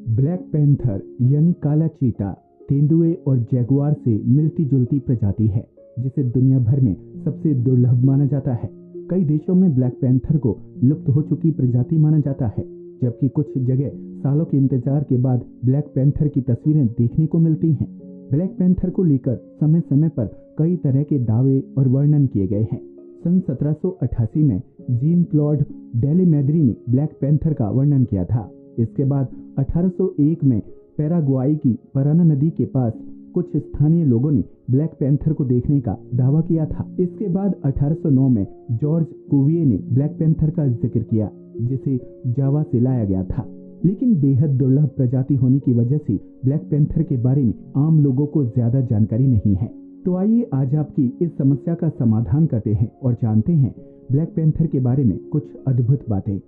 Black panther यानी काला चीता तेंदुए और जैगुआर से मिलती जुलती प्रजाति है, जिसे दुनिया भर में सबसे दुर्लभ माना जाता है। कई देशों में ब्लैक पैंथर को लुप्त हो चुकी प्रजाति माना जाता है, जबकि कुछ जगह सालों के इंतजार के बाद ब्लैक पैंथर की तस्वीरें देखने को मिलती हैं। ब्लैक पैंथर को लेकर समय समय पर कई तरह के दावे और वर्णन किए गए हैं। सन 1788 में जीन क्लॉड डेलेमेद्री ने ब्लैक पैंथर का वर्णन किया था। इसके बाद 1801 में पैराग्वाई की पराना नदी के पास कुछ स्थानीय लोगों ने ब्लैक पैंथर को देखने का दावा किया था। इसके बाद 1809 में जॉर्ज कुविये ने ब्लैक पैंथर का जिक्र किया, जिसे जावा से लाया गया था। लेकिन बेहद दुर्लभ प्रजाति होने की वजह से ब्लैक पैंथर के बारे में आम लोगों को ज्यादा जानकारी नहीं है। तो आइए आज आपकी इस समस्या का समाधान करते हैं और जानते हैं ब्लैक पैंथर के बारे में कुछ अद्भुत बातें।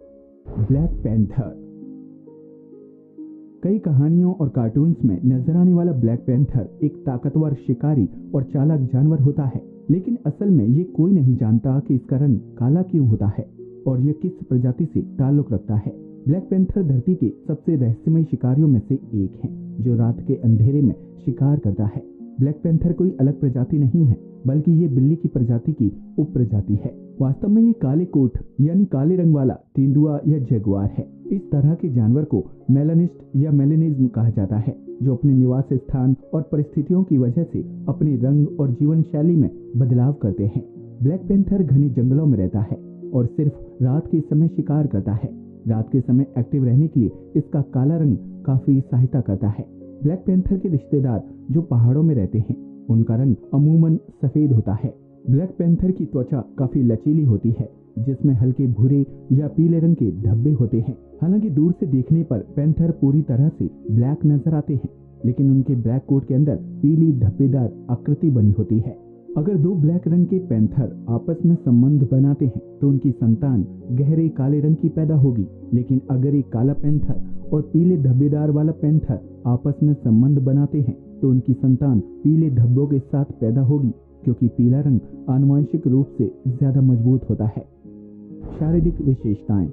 Black panther. कई कहानियों और कार्टून्स में नजर आने वाला ब्लैक पैंथर एक ताकतवर शिकारी और चालाक जानवर होता है, लेकिन असल में ये कोई नहीं जानता कि इसका रंग काला क्यों होता है और यह किस प्रजाति से ताल्लुक रखता है। ब्लैक पैंथर धरती के सबसे रहस्यमय शिकारियों में से एक है, जो रात के अंधेरे में शिकार करता है। ब्लैक पैंथर कोई अलग प्रजाति नहीं है, बल्कि ये बिल्ली की प्रजाति की उप प्रजाति है। वास्तव में ये काले कोट यानी काले रंग वाला तेंदुआ या जगुआर है। इस तरह के जानवर को मेलानिस्ट या मेलेनिज्म कहा जाता है, जो अपने निवास स्थान और परिस्थितियों की वजह से अपने रंग और जीवन शैली में बदलाव करते हैं। ब्लैक पैंथर घने जंगलों में रहता है और सिर्फ रात के समय शिकार करता है। रात के समय एक्टिव रहने के लिए इसका काला रंग काफी सहायता करता है। ब्लैक पैंथर के रिश्तेदार जो पहाड़ों में रहते हैं, उनका रंग अमूमन सफेद होता है। ब्लैक पैंथर की त्वचा काफी लचीली होती है, जिसमें हल्के भूरे या पीले रंग के धब्बे होते हैं। हालांकि दूर से देखने पर पैंथर पूरी तरह से ब्लैक नजर आते हैं, लेकिन उनके ब्लैक कोट के अंदर पीली धब्बेदार आकृति बनी होती है। अगर दो ब्लैक रंग के पैंथर आपस में संबंध बनाते हैं तो उनकी संतान गहरे काले रंग की पैदा होगी। लेकिन अगर एक काला पैंथर और पीले धब्बेदार वाला पैंथर आपस में संबंध बनाते हैं तो उनकी संतान पीले धब्बों के साथ पैदा होगी, क्योंकि पीला रंग आनुवंशिक रूप से ज्यादा मजबूत होता है। शारीरिक विशेषताएं।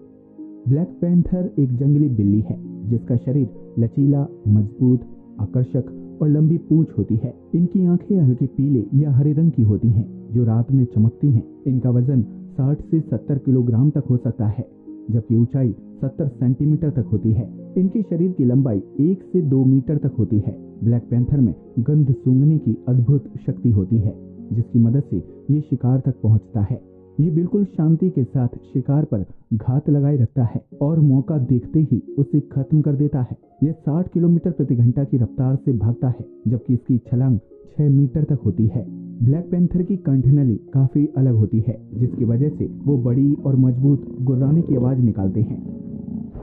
ब्लैक पैंथर एक जंगली बिल्ली है, जिसका शरीर लचीला, मजबूत, आकर्षक और लंबी पूंछ होती है। इनकी आंखें हल्के पीले या हरे रंग की होती हैं, जो रात में चमकती हैं। इनका वजन 60 से 70 किलोग्राम तक हो सकता है, जबकि ऊंचाई 70 सेंटीमीटर तक होती है। इनके शरीर की लंबाई 1 से 2 मीटर तक होती है। ब्लैक पैंथर में गंध सूंघने की अद्भुत शक्ति होती है, जिसकी मदद से ये शिकार तक पहुंचता है। ये बिल्कुल शांति के साथ शिकार पर घात लगाए रखता है और मौका देखते ही उसे खत्म कर देता है। यह 60 किलोमीटर प्रति घंटा की रफ्तार से भागता है, जबकि इसकी छलांग 6 मीटर तक होती है। ब्लैक पैंथर की कंठनली काफी अलग होती है, जिसकी वजह से वो बड़ी और मजबूत गुर्राने की आवाज निकालते हैं।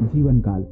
जीवन काल।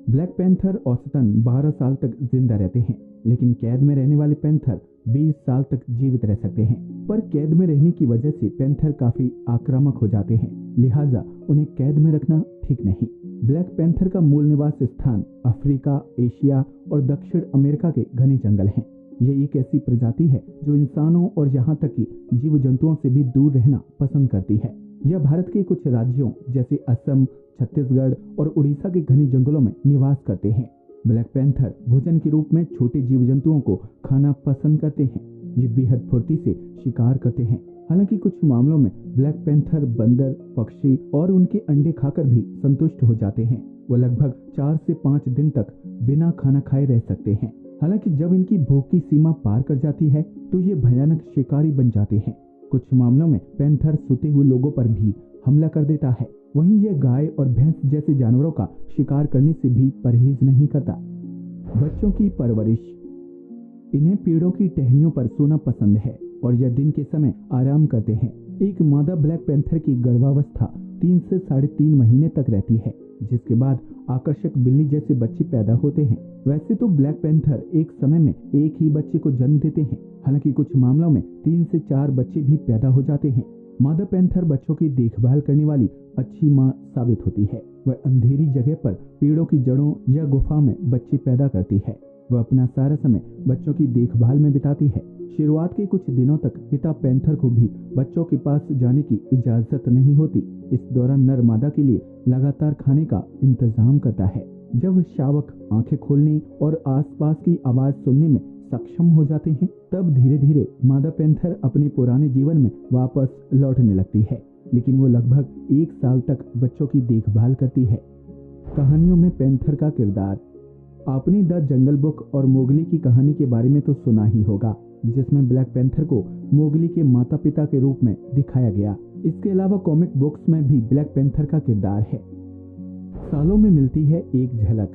ब्लैक पैंथर औसतन 12 साल तक जिंदा रहते हैं, लेकिन कैद में रहने वाले पैंथर 20 साल तक जीवित रह सकते हैं। पर कैद में रहने की वजह से पैंथर काफी आक्रामक हो जाते हैं, लिहाजा उन्हें कैद में रखना ठीक नहीं। ब्लैक पैंथर का मूल निवास स्थान अफ्रीका, एशिया और दक्षिण अमेरिका के घने जंगल हैं। यह एक ऐसी प्रजाति है जो इंसानों और यहाँ तक कि जीव जंतुओं से भी दूर रहना पसंद करती है। यह भारत के कुछ राज्यों जैसे असम, छत्तीसगढ़ और उड़ीसा के घने जंगलों में निवास करते हैं। ब्लैक पैंथर भोजन के रूप में छोटे जीव जंतुओं को खाना पसंद करते हैं। ये बेहद फुर्ती से शिकार करते हैं। हालांकि कुछ मामलों में ब्लैक पैंथर बंदर, पक्षी और उनके अंडे खाकर भी संतुष्ट हो जाते हैं। वो लगभग 4 से 5 दिन तक बिना खाना खाए रह सकते हैं। हालांकि जब इनकी भूख की सीमा पार कर जाती है तो ये भयानक शिकारी बन जाते हैं। कुछ मामलों में पैंथर सोते हुए लोगों पर भी हमला कर देता है। वहीं यह गाय और भैंस जैसे जानवरों का शिकार करने से भी परहेज नहीं करता। बच्चों की परवरिश। इन्हें पेड़ों की टहनियों पर सोना पसंद है और यह दिन के समय आराम करते हैं। एक मादा ब्लैक पैंथर की गर्भावस्था 3 से 3.5 महीने तक रहती है, जिसके बाद आकर्षक बिल्ली जैसे बच्चे पैदा होते हैं। वैसे तो ब्लैक पैंथर एक समय में एक ही बच्चे को जन्म देते हैं, हालांकि कुछ मामलों में 3 से 4 बच्चे भी पैदा हो जाते हैं। मादा पैंथर बच्चों की देखभाल करने वाली अच्छी मां साबित होती है। वह अंधेरी जगह पर पेड़ों की जड़ों या गुफा में बच्चे पैदा करती है। वह अपना सारा समय बच्चों की देखभाल में बिताती है। शुरुआत के कुछ दिनों तक पिता पैंथर को भी बच्चों के पास जाने की इजाजत नहीं होती। इस दौरान नर मादा के लिए लगातार खाने का इंतजाम करता है। जब शावक आंखें खोलने और आसपास की आवाज सुनने में सक्षम हो जाते हैं, तब धीरे धीरे मादा पैंथर अपने पुराने जीवन में वापस लौटने लगती है। लेकिन वो लगभग 1 साल तक बच्चों की देखभाल करती है। कहानियों में पैंथर का किरदार। आपने द जंगल बुक और मोगली की कहानी के बारे में तो सुना ही होगा, जिसमें ब्लैक पैंथर को मोगली के माता पिता के रूप में दिखाया गया। इसके अलावा कॉमिक बुक्स में भी ब्लैक पैंथर का किरदार है। सालों में मिलती है एक झलक।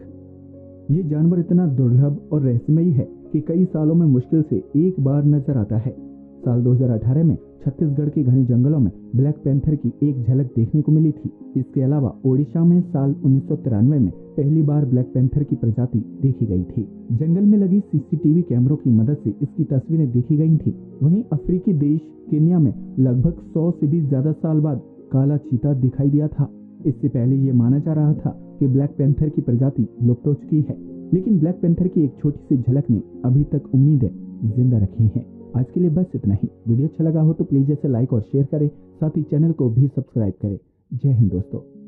ये जानवर इतना दुर्लभ और रहस्यमयी है कि कई सालों में मुश्किल से एक बार नजर आता है। साल 2018 में छत्तीसगढ़ के घने जंगलों में ब्लैक पैंथर की एक झलक देखने को मिली थी। इसके अलावा ओडिशा में साल 1993 में पहली बार ब्लैक पैंथर की प्रजाति देखी गई थी। जंगल में लगी सीसीटीवी कैमरों की मदद से इसकी तस्वीरें देखी गई थी। वहीं अफ्रीकी देश केन्या में लगभग 100 से भी ज्यादा साल बाद काला चीता दिखाई दिया था। इससे पहले ये माना जा रहा था कि ब्लैक पैंथर की प्रजाति लुप्त हो चुकी है, लेकिन ब्लैक पैंथर की एक छोटी सी झलक ने अभी तक उम्मीदें जिंदा रखी हैं। आज के लिए बस इतना ही। वीडियो अच्छा लगा हो तो प्लीज इसे लाइक और शेयर करें, साथ ही चैनल को भी सब्सक्राइब करें। जय हिंद दोस्तों।